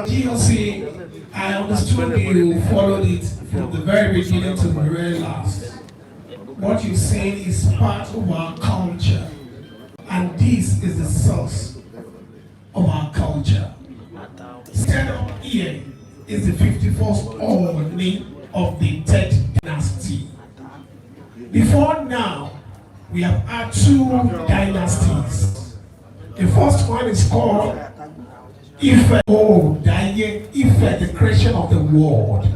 GOC, I understood you followed it from the very beginning to the very last. What you say is part of our culture, and this is the source of our culture. Stand up here is the 51st Ooni of the 3rd dynasty. Before now, we have had 2 dynasties. The first one is called Ife, Ife, the creation of the world.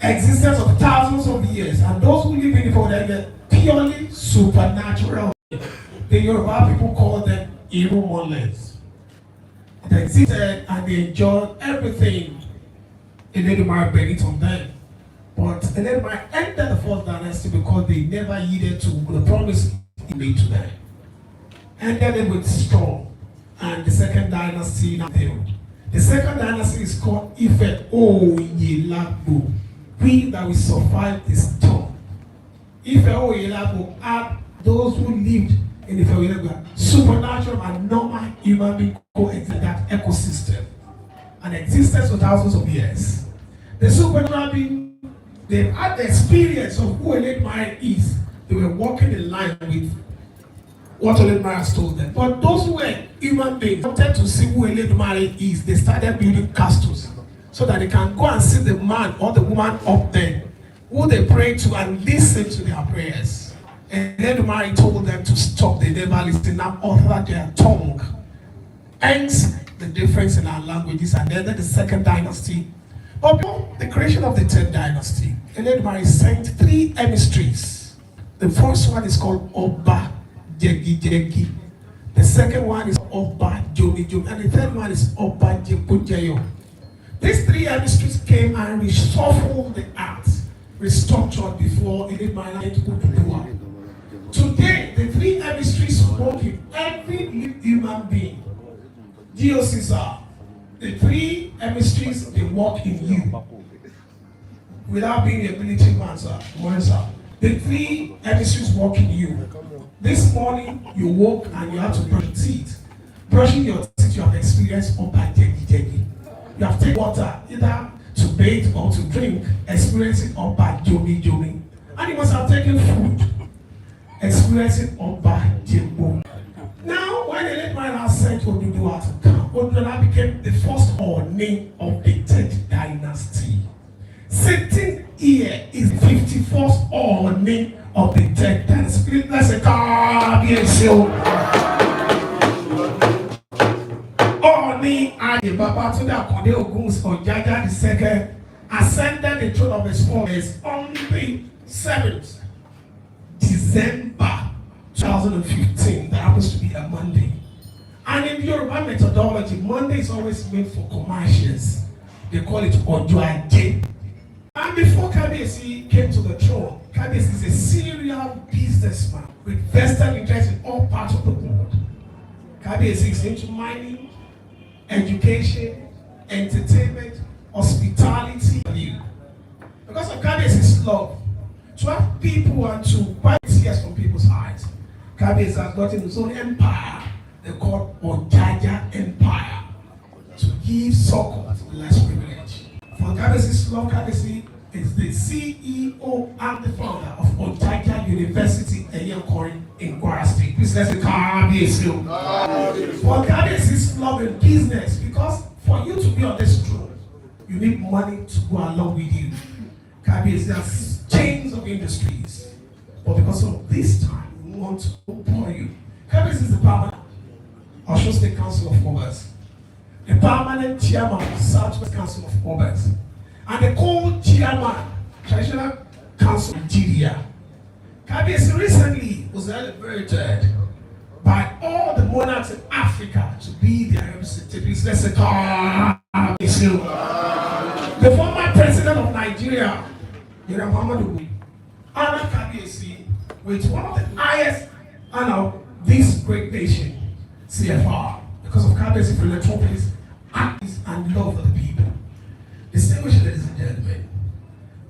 Existence of thousands of years, and those who live in it for them purely supernatural. The Yoruba people call them Irumoles. They existed and they enjoyed everything Eledumare brought on them. But Eledumare entered the 4th dynasty because they never yielded to the promise he made to them. And then they were strong. And the 2nd dynasty now failed. The 2nd dynasty is called Ife Oyelabo. We that will survive this storm. Ife Oyelabo had those who lived in Ife Oyelabo, supernatural and normal human beings coexist in that ecosystem and existence for thousands of years. The supernatural being, they had the experience of who Eledumare is. They were walking in line with what Eledumare has told them. But those who were human beings wanted to see who Eledumare is. They started building castles so that they can go and see the man or the woman up there who they pray to and listen to their prayers. And Eledumare told them to stop. They never listened. Now utter their tongue. Hence the difference in our languages. And then the 2nd dynasty. But before the creation of the 3rd dynasty, Eledumare sent 3 emissaries. The first one is called Oba Jegi. The second one is Oba Jomi Jomi, and the third one is Oba Jekunjayo. These 3 emissaries came and reshuffled the earth, restructured before Eledumare to Oduduwa. Today, the 3 emissaries work in every human being. GOCs, the 3 emissaries, they work in you. Without being a military man, sir. The 3 emissaries work in you. This morning, you woke and you have to brush your teeth. Brushing your teeth, you have experienced Oba Jegi. You have taken water, either to bathe or to drink, experiencing Oba Jomi Jomi. And you must have taken food, experiencing Oba Jembo. Now, when Eledumare has sent Oduduwa to come, Odunalan became the first Ooni of the third dynasty. Sitting here is 51st Ooni of the third dynasty. Let's say, Kábíyèsí o. Ooni Adé Babátúndé Àkàndé Ògúnwùsì Ọ̀jájá II ascended the throne of his fathers on the 7th December 2015. That happens to be a Monday. And in Yoruba methodology, Monday is always meant for commercials. They call it Ọjọ́ Ajé. And before Kábíyèsí came to the throne, Kábíyèsí is a serial businessman with vested interest in all parts of the world. Kábíyèsí is into mining, education, entertainment, hospitality. Because of Kábíyèsí's love, 12 people and to buy tears from people's eyes. Kábíyèsí has gotten his own empire. They call Ọ̀jájá Empire, to give succor to the less privileged. For Kábíyèsí's love, Kábíyèsí is the CEO and the founder of Ọ̀jájá University in Kwara State. Please let's say Kábíyèsí. For Kábíyèsí's love in business, because for you to be on this throne, you need money to go along with you. Kábíyèsí has chains of industries, but because of this time, we want to pour you. Kábíyèsí is the permanent Osun State Council of Obas, the permanent chairman of Southwest Council of Obas, and the co-chairman, Traditional Council of Nigeria. Kábíyèsí recently was celebrated by all the monarchs in Africa to be their representatives. Let's say Kábíyèsí. The former president of Nigeria, Muhammadu, honored Kábíyèsí with one of the highest honor of this great nation, CFR, because of Kábíyèsí philanthropist, activism, and love for the people. Distinguished ladies and gentlemen,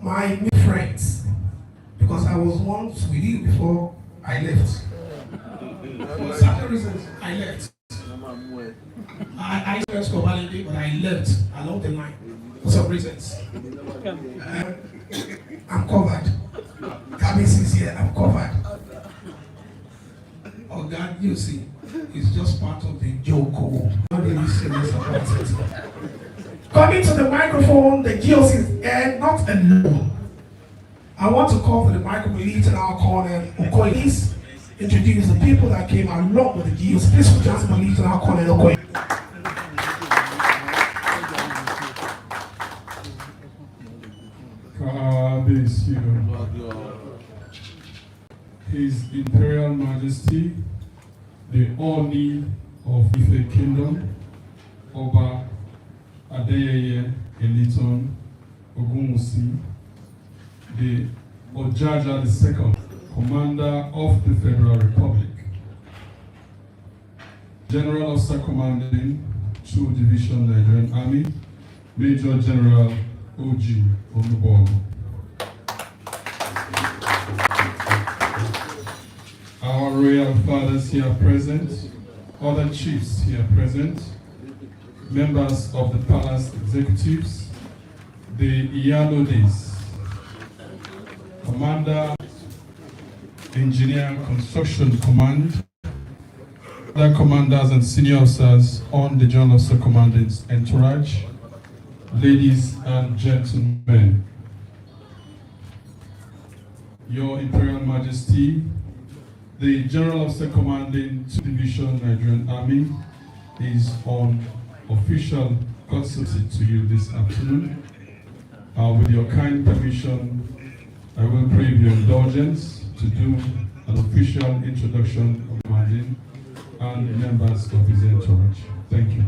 my new friends, because I was once with you before I left. For certain reasons, I left. I used to go validate, but I left along the line for some reasons. I'm covered. Kábíyèsí is here, I'm covered. Oh God, you see, it's just part of the joke. Not really serious about it. Coming to the microphone, the GOC is here, not alone. I want to call for the microphone lead in our corner. Please introduce the people that came along with the GOC. Please put your lead in our corner. His Imperial Majesty, the Ooni of Ife Kingdom, Oba Adeyeye Eliton Ogunwusi, the Ọ̀jájá II, Commander of the Federal Republic, General Officer Commanding 2 Division Nigerian Army, Major General O.G. Onubogu. Our royal fathers here present, other chiefs here present, members of the palace executives, the Iyalodes, Commander, Engineer Construction Command, other commanders and senior officers on the General Officer Commandant's entourage, ladies and gentlemen, Your Imperial Majesty, the General Officer Commanding 2 Division Nigerian Army is on official courtesy to you this afternoon. With your kind permission, I will crave your indulgence to do an official introduction of Commanding and members of his entourage. Thank you.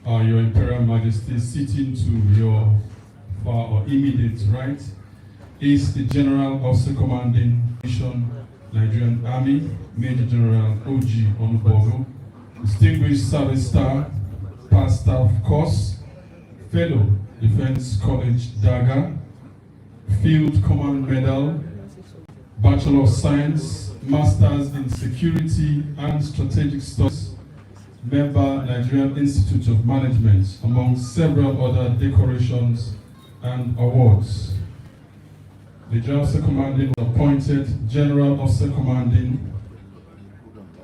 Your Imperial Majesty, sitting to your far or immediate right is the General Officer Commanding Division Nigerian Army, Major General O.G. Onubogu, Distinguished Service Star, Past Staff Course, Fellow Defense College Daga, Field Command Medal, Bachelor of Science, Masters in Security and Strategic Studies, member Nigerian Institute of Management, among several other decorations and awards. The General Officer Commanding was appointed General Officer Commanding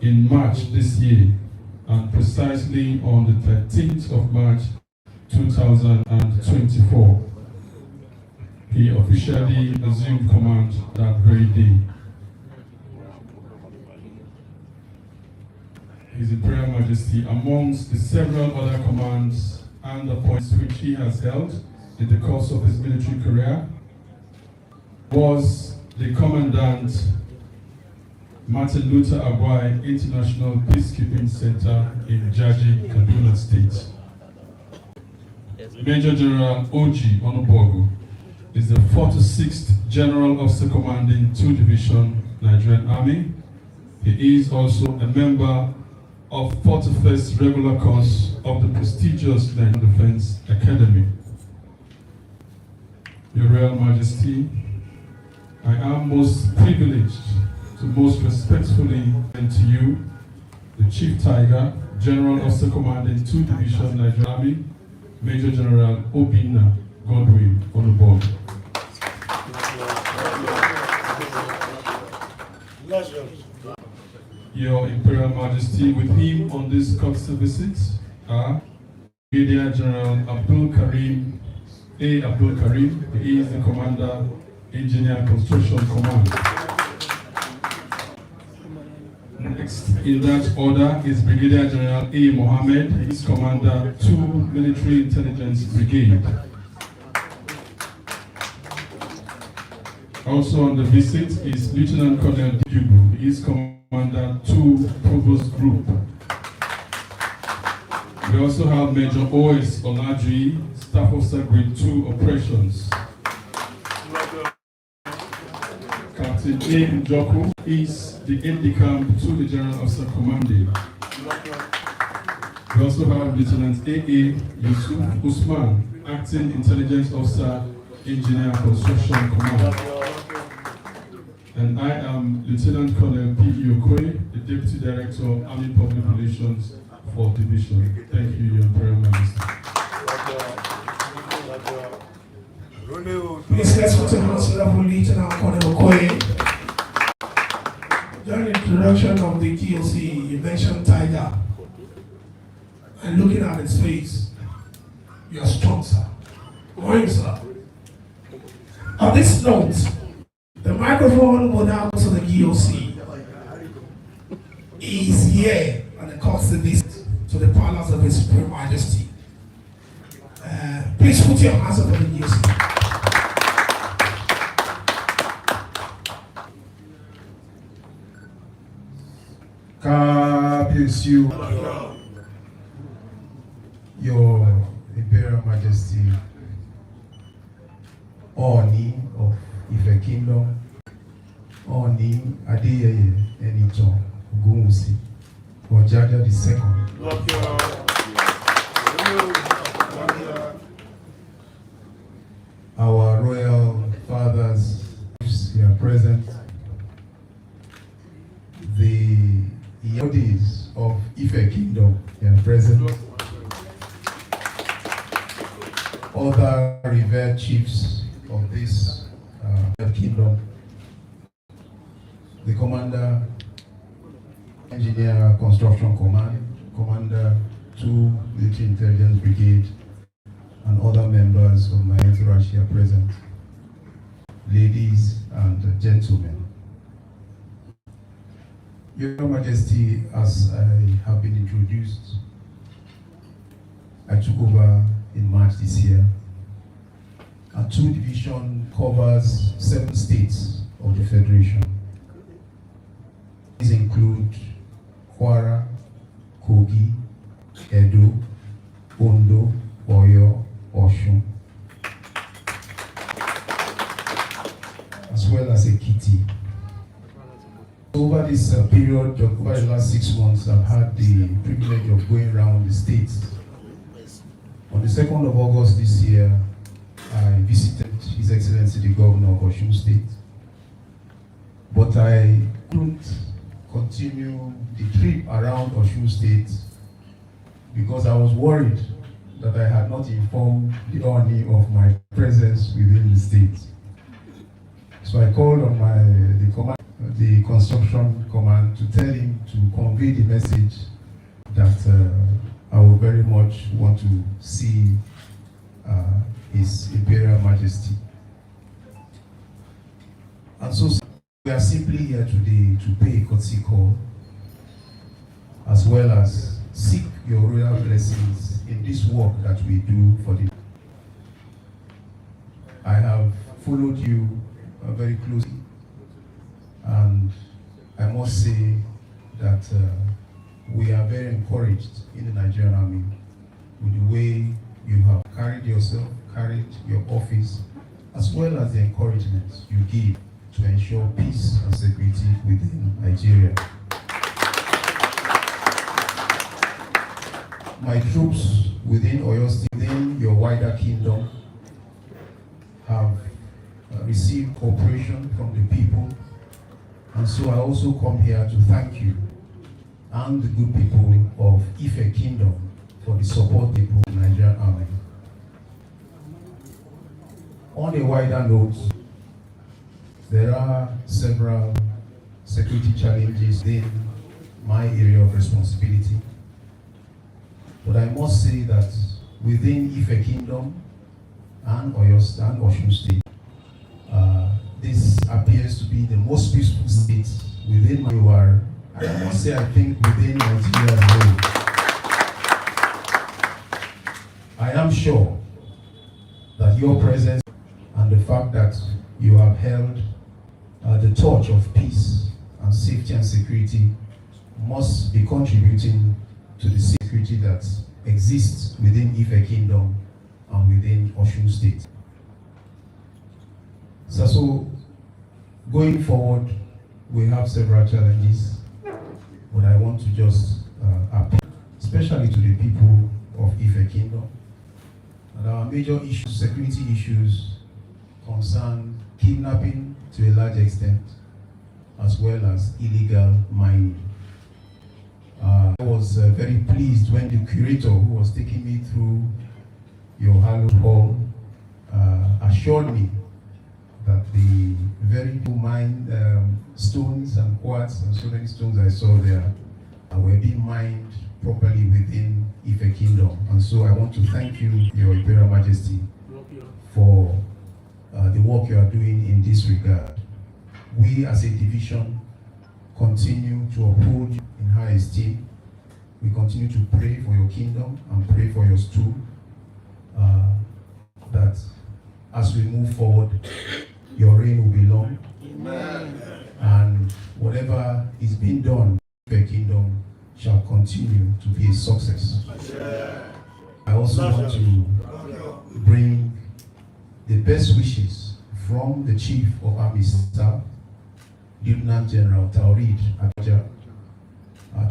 in March this year, and precisely on the 13th of March 2024, he officially assumed command that very day. His Imperial Majesty, amongst the several other commands and appointments which he has held in the course of his military career, was the Commandant Martin Luther Agwai International Peacekeeping Center in Jaji, Kaduna State. Major General Oji Onubogu is the 46th General Officer Commanding 2 Division Nigerian Army. He is also a member of 41st Regular Course of the prestigious Nigerian Defense Academy. Your Royal Majesty, I am most privileged to most respectfully present to you the Chief Tiger, General Officer Commanding 2 Division Nigerian Army, Major General Obinna Godwin Onubogu. Your Imperial Majesty, with him on this courtesy visit are Brigadier General Abdul Karim A. Abdul Karim. He is the Commander, Engineer Construction Command. Next in that order is Brigadier General A. Mohammed. He is Commander 2 Military Intelligence Brigade. Also on the visit is Lieutenant Colonel Dugu. He is Commander 2 Provost Group. We also have Major O.S. Oladji, Staff Officer Grade 2 Operations. Captain A. Njoku is the aide-de-camp to the General Officer Commanding. We also have Lieutenant A.A. Yusuf Usman, Acting Intelligence Officer, Engineer Construction Command. And I am Lieutenant Colonel P.E. Okoye, the Deputy Director of Army Public Relations for Division. Thank you, Your Imperial Majesty. Please let's put him on level Lieutenant Colonel Okoye. During the introduction of the GOC, you mentioned Tiger. And looking at his face, you're strong, sir. Morning, sir. On this note, the microphone will now go to the GOC. He is here on the courtesy visit to the palace of His Supreme Majesty. Please put your hands up for the GOC. God bless you, Your Imperial Majesty, Ooni of Ife Kingdom, Ooni Adeyeye Enitan Ogunwusi, Ojaja II. Our royal fathers here present, the Yodis of Ife Kingdom here present, other revered chiefs of this kingdom, the Commander, Engineer Construction Command, Commander 2 Military Intelligence Brigade, and other members of my entourage here present, ladies and gentlemen. Your Majesty, as I have been introduced, I took over in March this year. Our 2 division covers 7 states of the Federation. These include Kwara, Kogi, Edo, Ondo, Oyo, Osun, as well as Ekiti. Over this period, over the last 6 months, I've had the privilege of going around the states. On the 2nd of August this year, I visited His Excellency the Governor of Osun State, but I couldn't continue the trip around Osun State because I was worried that I had not informed the Ooni of my presence within the state. So I called on the construction command to tell him to convey the message that I would very much want to see His Imperial Majesty. And so we are simply here today to pay a courtesy call, as well as seek your royal blessings in this work that we do for the. I have followed you very closely, and I must say that we are very encouraged in the Nigerian Army with the way you have carried yourself, carried your office, as well as the encouragement you give to ensure peace and security within Nigeria. My troops within Oyo State, within your wider kingdom, have received cooperation from the people, and so I also come here to thank you and the good people of Ife Kingdom for the support they brought to the Nigerian Army. On a wider note, there are several security challenges in my area of responsibility, but I must say that within Ife Kingdom and Osun State, this appears to be the most peaceful state within my war, and I must say I think within Nigeria as a whole. I am sure that your presence and the fact that you have held the torch of peace and safety and security must be contributing to the security that exists within Ife Kingdom and within Osun State. So going forward, we have several challenges, but I want to just appeal, especially to the people of Ife Kingdom. And our major issues, security issues, concern kidnapping to a large extent, as well as illegal mining. I was very pleased when the curator who was taking me through your hallowed hall assured me that the very good mine stones and quartz and so many stones I saw there were being mined properly within Ife Kingdom. And so I want to thank you, Your Imperial Majesty, for the work you are doing in this regard. We as a division continue to uphold you in high esteem. We continue to pray for your kingdom and pray for your stool, that as we move forward, your reign will be long. Amen. And whatever is being done in the kingdom shall continue to be a success. Yeah. I also want to bring the best wishes from the Chief of Army Staff, Lieutenant General Taurid Abaja,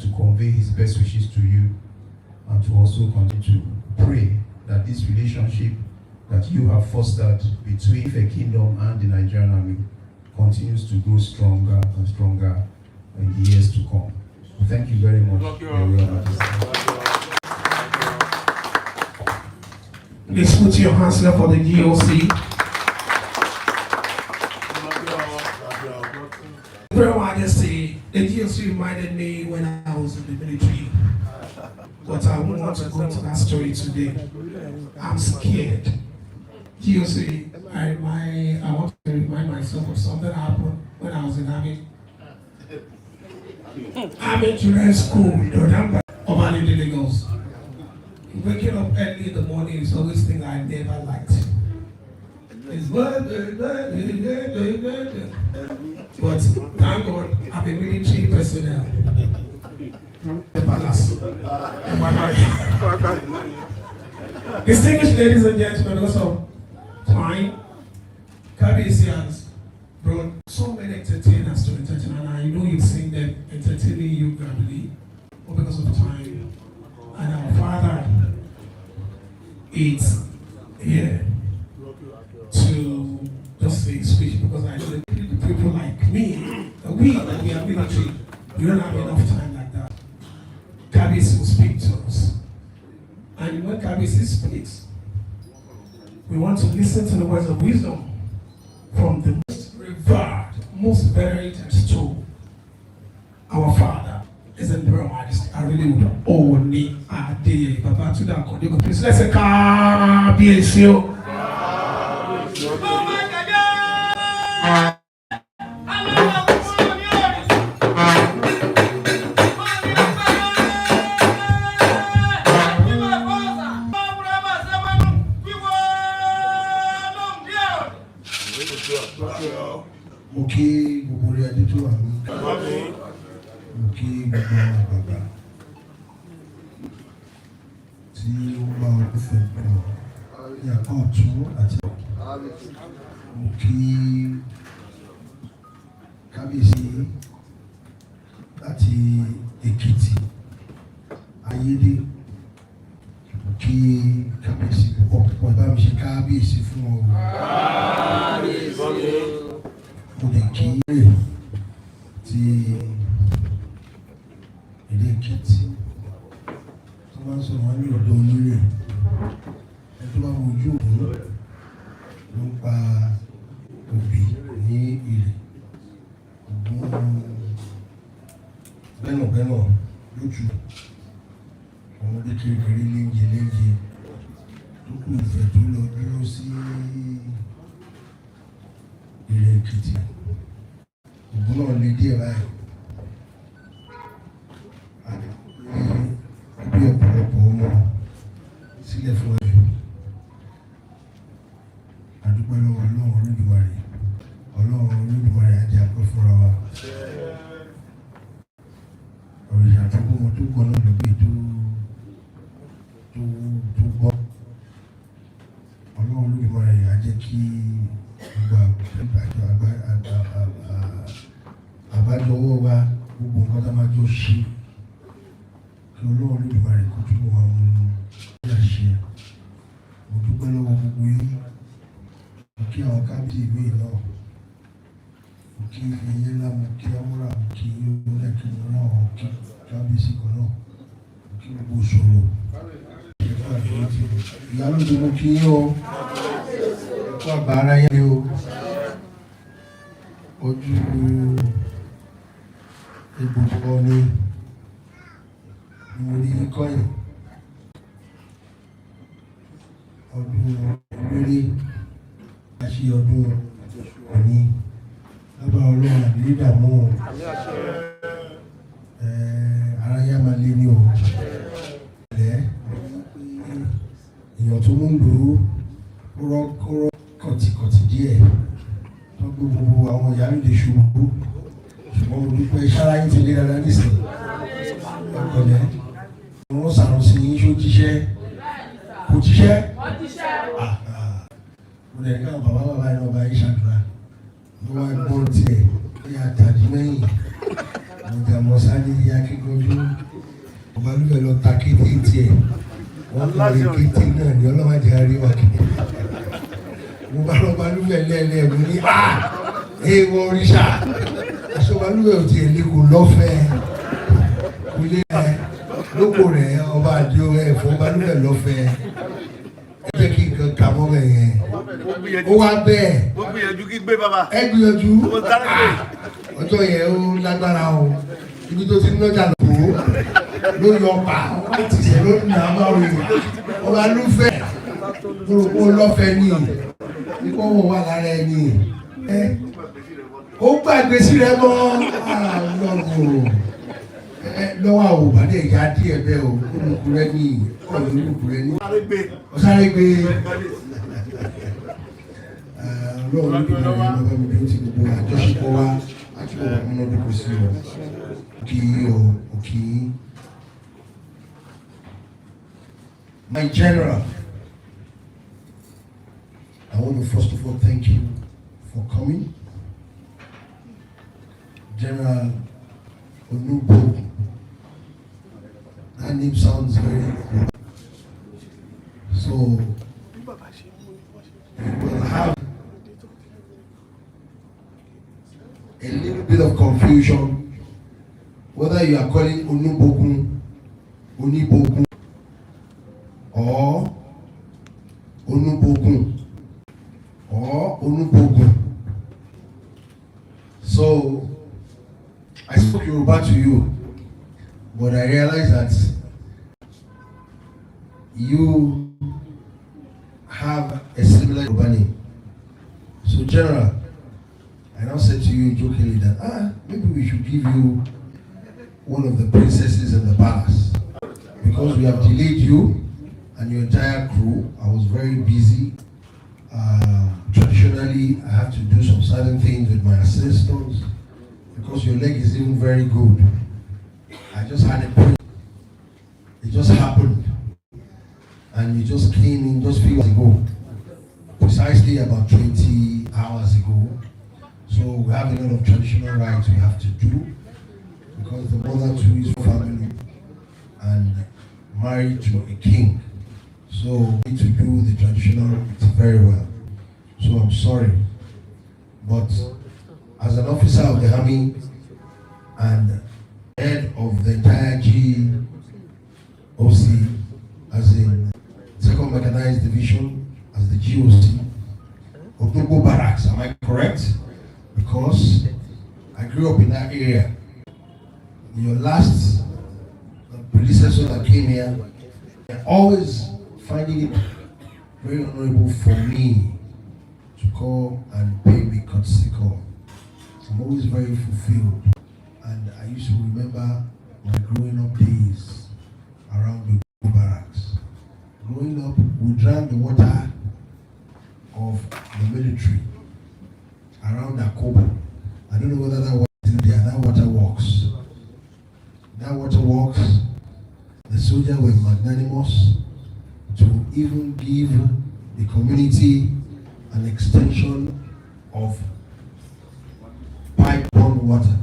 to convey his best wishes to you, and to also continue to pray that this relationship that you have fostered between the kingdom and the Nigerian Army continues to grow stronger and stronger in the years to come. Thank you very much, Your Royal Majesty. Please put your hands up for the GOC. Royal Majesty, the GOC reminded me when I was in the military, but I won't want to go into that story today. I'm scared. GOC, I want to remind myself of something that happened when I was in Army. Army Children's School, November of Alidi, Lagos. Waking up early in the morning is always thing I never liked. It's but thank God I'm a military personnel. The palace. Distinguished ladies and gentlemen, also time, KBC has brought so many entertainers to entertain, and I know you've seen them entertaining you gradually, but because of time, and our father is here to just say speech, because I know that people like me, that we are military, we don't have enough time like that. KBC will speak to us, and when KBC speaks, we want to listen to the words of wisdom from the most revered, most venerated stool Imperial Majesty, I really would Ooni Adeyeye Babatunde Akande. Please let's say Kábíyèsí o. Mo kí gbogbo orí adé tó wà ní mo kí gbogbo àgbàgbà tí ó bá ọdún fẹ́ pọ̀ ní apá ọ̀tún àti mo kí kábíyèsí láti Èkìtì Ayédè, mo kí kábíyèsí púpọ̀ púpọ̀ ẹ bá mi ṣe kábíyèsí fún ọ. Mo lè kí ti ilé Èkìtì tó bá ń sọ̀rọ̀ wọn ní ọ̀dọ̀ onírè ẹ tó bá mojú òun ló ń pa òbí ní ilé ògùn gbẹ́nàgbẹ́nà lójú ọmọdé kékeré léńjẹ tó kù ìfẹ́ tó lọ dúró sí ilé Èkìtì. Ògùn náà lè díẹ̀ báyìí bí ọ̀pọ̀lọpọ̀ ọmọ sílẹ̀ fún ẹ̀jọ̀. Adúpẹ́ lọ́wọ́ Ọlọ́run Olódùmarè ajé àpẹ́ fúnra wa. Òrìṣà tó gbọ́mọ tó gbọ́ náà ló gbé tó gbọ́. Ọlọ́run Olódùmarè ajé kí àbájọwọ́ wa gbogbo nǹkan tá a máa jọ ṣe kí Ọlọ́run Olódùmarè kó túbọ̀ wá mú un àṣẹ. Mo dúpẹ́ lọ́wọ́ gbogbo yín, mo kí àwọn kábíyèsí ìwé náà, mo kí ẹyẹ ńlá, mo kí amúra, mo kí olóòlẹ̀ kí mo náà wọ́n kí kábíyèsí kan náà, mo kí gbogbo ìṣòro. Ìyálóde mo kí yín o, ẹ̀kọ́ àgbà ara yẹn o, ojú egbògbò ni mo rí kọ́yìn ọdún ìrírí àṣì ọdún òní lábàá Ọlọ́run àdìrí dààmú ara yá máa lé ní o èèyàn tó mú lò ó rọ́ kọ̀tìkọ̀tì díẹ̀ tó gbogbo àwọn ìyá lè ṣubú ṣùgbọ́n mo dúpẹ́ sára yín ti lé dáadáa nísìnyí ọ̀gọ̀dẹ̀ wọ́n ṣàròsí yín ṣó jíṣẹ́ kò jíṣẹ́ mo lè ká bàbá yìí náà bá yín ṣàdúrà ló wá gbọ́n tiẹ̀ ní àtàdé mẹ́yìn mo jà mọ́ sáré yá kíkanjú ọba lúfẹ̀ lọ ta kété tiẹ̀ wọ́n kọ́ lè kété náà ní ọlọ́mọdé àríwá kété mo bá lọ́ba lúfẹ̀ lẹ́ẹ̀lẹ́ mo ní èèwọ̀ òrìṣà aṣọ́balúwẹ̀ ò tiẹ̀ lè kó lọ́fẹ̀ẹ́ kò lé lóko rẹ̀ ọba àdìo ẹ̀fọ́ balúwẹ̀ lọ́fẹ̀ẹ́ ẹ jẹ́ kí nǹkan kà mọ́ bẹ̀ yẹn ó wá bẹ́ẹ̀ ẹ gbìyànjú ọjọ́ yẹn ó lágbára o ibi tó ti ń lọ́jà lọ́wọ́ ló yọ pa láti ṣe ló ń nà á máa rí ọba lúfẹ̀ kúròkó lọ́fẹ̀ẹ́ ní ikú wò wà lára ẹni ó gbàgbé sí rẹ mọ́ lọ́wọ́ àwọn òbádé ìyá díẹ̀ bẹ́ẹ̀ o olùkúrẹ́ ní olùkúrẹ́ ní ọ̀sáré gbé lọ́wọ́ níbi ìrìn àjò mi bí ó ti gbogbo àjọṣepọ̀ wa láti wọ̀ wọ́n múná dúró sí ọ kí o kí. My general, I want to first of all thank you for coming. General Onubo. That name sounds very good. So we'll have a little bit of confusion whether you are calling Onubokun, Onibokun, or Onubokun, or Onubokun. So I spoke Yoruba to you. But I realized that you have a similar Yoruba name. So, General, I now said to you jokingly that maybe we should give you one of the princesses in the palace, because we have delayed you and your entire crew. I was very busy. Traditionally, I have to do some certain things with my assistants because your leg is even very good. I just had a point. It just happened. And you just came in just a few hours ago. Precisely about 20 hours ago. So we have a lot of traditional rites we have to do because the mother too is family and married to a king. So we need to do the traditional rites very well. So I'm sorry. But as an officer of the army and head of the entire GOC, as in Second Mechanized Division, as the GOC, Otogo Barracks, am I correct? Because I grew up in that area. Your last predecessor that came here, I always finding it very honorable for me to come and pay me courtesy call. I'm always very fulfilled. And I used to remember my growing up days around the barracks. Growing up, we drank the water of the military around Akobo. I don't know whether that water is there. That water works. That water works. The soldiers were magnanimous to even give the community an extension of pipe-borne water.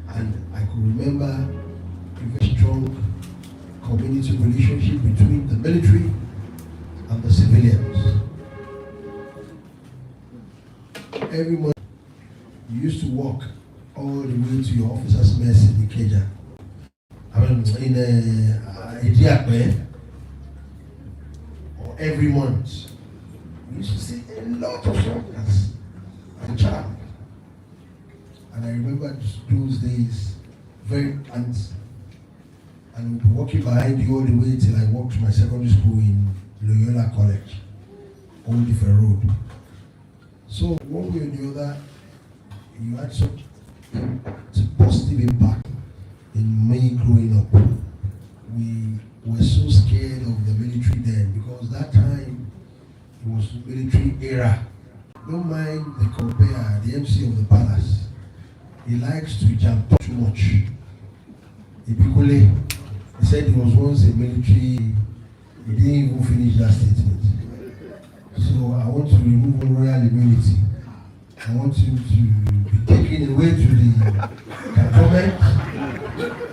And I could remember a very strong community relationship between the military and the civilians. Every morning, you used to walk all the way to your officer's mess in Ikeja. I mean, in Idiakwe, or every month. We used to see a lot of soldiers as a child. And I remember those days very tense. And we'd be walking behind you all the way till I walked to my secondary school in Loyola College, Old Ife Road. So one way or the other, you had such a positive impact in me growing up. We were so scared of the military then because that time it was military era. Don't mind the compare, the MC of the palace. He likes to jump too much. He said he was once a military, he didn't even finish that statement. So I want to remove all royal immunity. I want him to be taken away to the cantonment.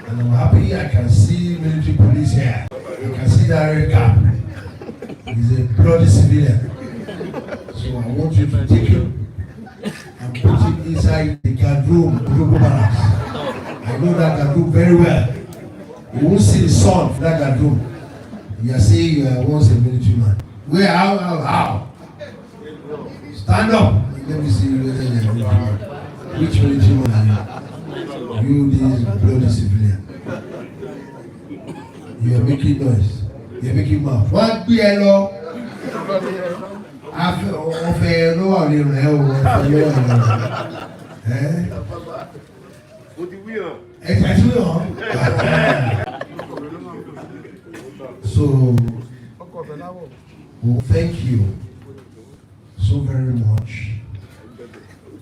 And I'm happy I can see military police here. You can see that red cap. He's a bloody civilian. So I want you to take him and put him inside the guard room, Global Barracks. I know that guard room very well. You won't see the sun for that guard room. You are saying you are once a military man. Where, how? Stand up. Let me see you whether you are a military man. Which military man are you? You, this bloody civilian. You are making noise. You are making mouth. What be hello? Ọ̀fẹ́ ló wà nínú ẹ̀ o, ọ̀fẹ́ ló wà nínú ẹ̀. Ẹ̀ka tí ó hàn. So, well, thank you so very much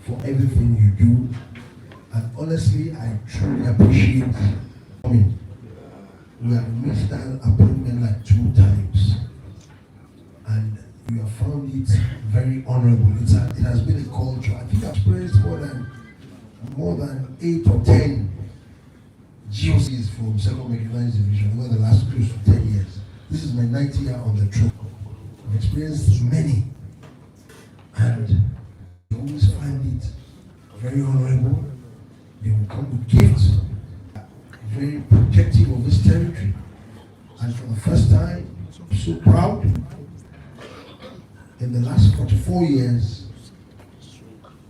for everything you do. And honestly, I truly appreciate coming. We have missed that appointment like 2 times. And you have found it very honorable. It has been a culture. I think I've experienced more than 8 or 10 GOCs from Second Mechanized Division over the last close to 10 years. This is my 9th year on the troop. I've experienced many. And you always find it very honorable. They will come with gifts, very protective of this territory. And for the first time, I'm so proud. In the last 44 years,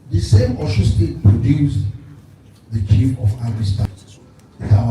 the same Osho State produced the Chief of Army Staff. It's our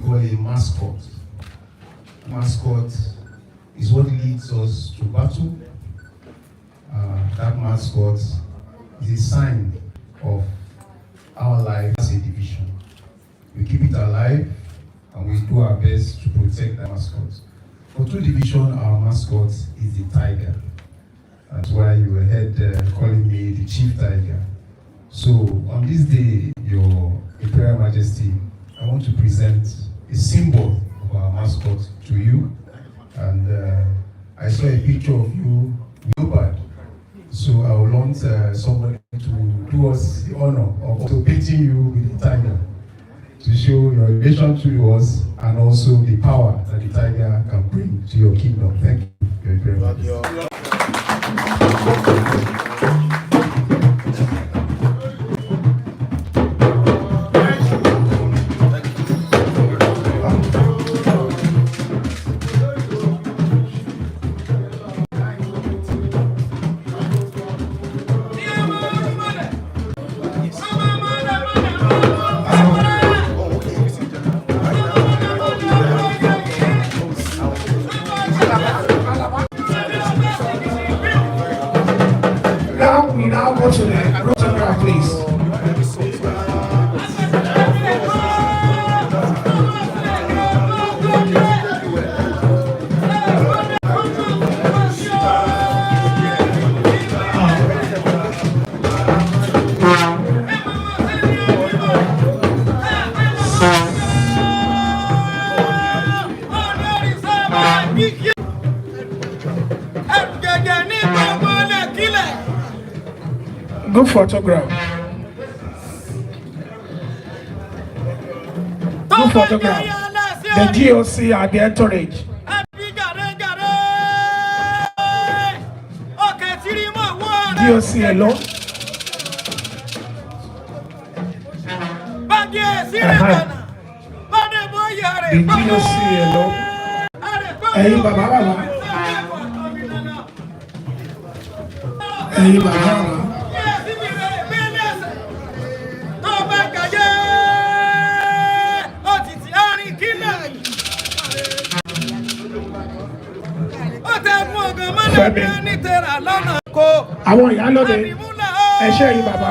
call a mascot. Mascot is what leads us to battle. That mascot is a sign of our life as a division. We keep it alive and we do our best to protect the mascot. For 2 Division, our mascot is the tiger. That's why you were heard calling me the Chief Tiger. So on this day, Your Imperial Majesty, I want to present a symbol of our mascot to you. And I saw a picture of you, Leopard. So I would want somebody to do us the honor of also painting you with the tiger to show your relation to us and also the power that the tiger can bring to your kingdom. Thank you very much. We now go to the photograph, please. Good photograph. Good photograph. The GOC are the entourage. GOC alone. The GOC alone. Hey, Baba. Hey, Baba. Àwọn ìyálóde ẹ ṣé yìí bàbá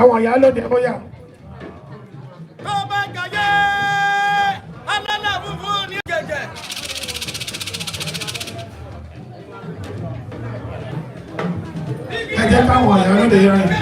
àwọn ìyálóde bóyá. Ẹ jẹ́ káwọn ìyálóde yẹn rìn.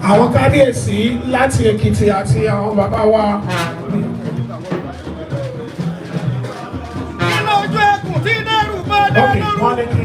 Àwọn kábíyèsí láti Èkìtì àti àwọn bàbá wa. Nínú ojú ẹkùn tí dẹ́rù bá dẹ́rù.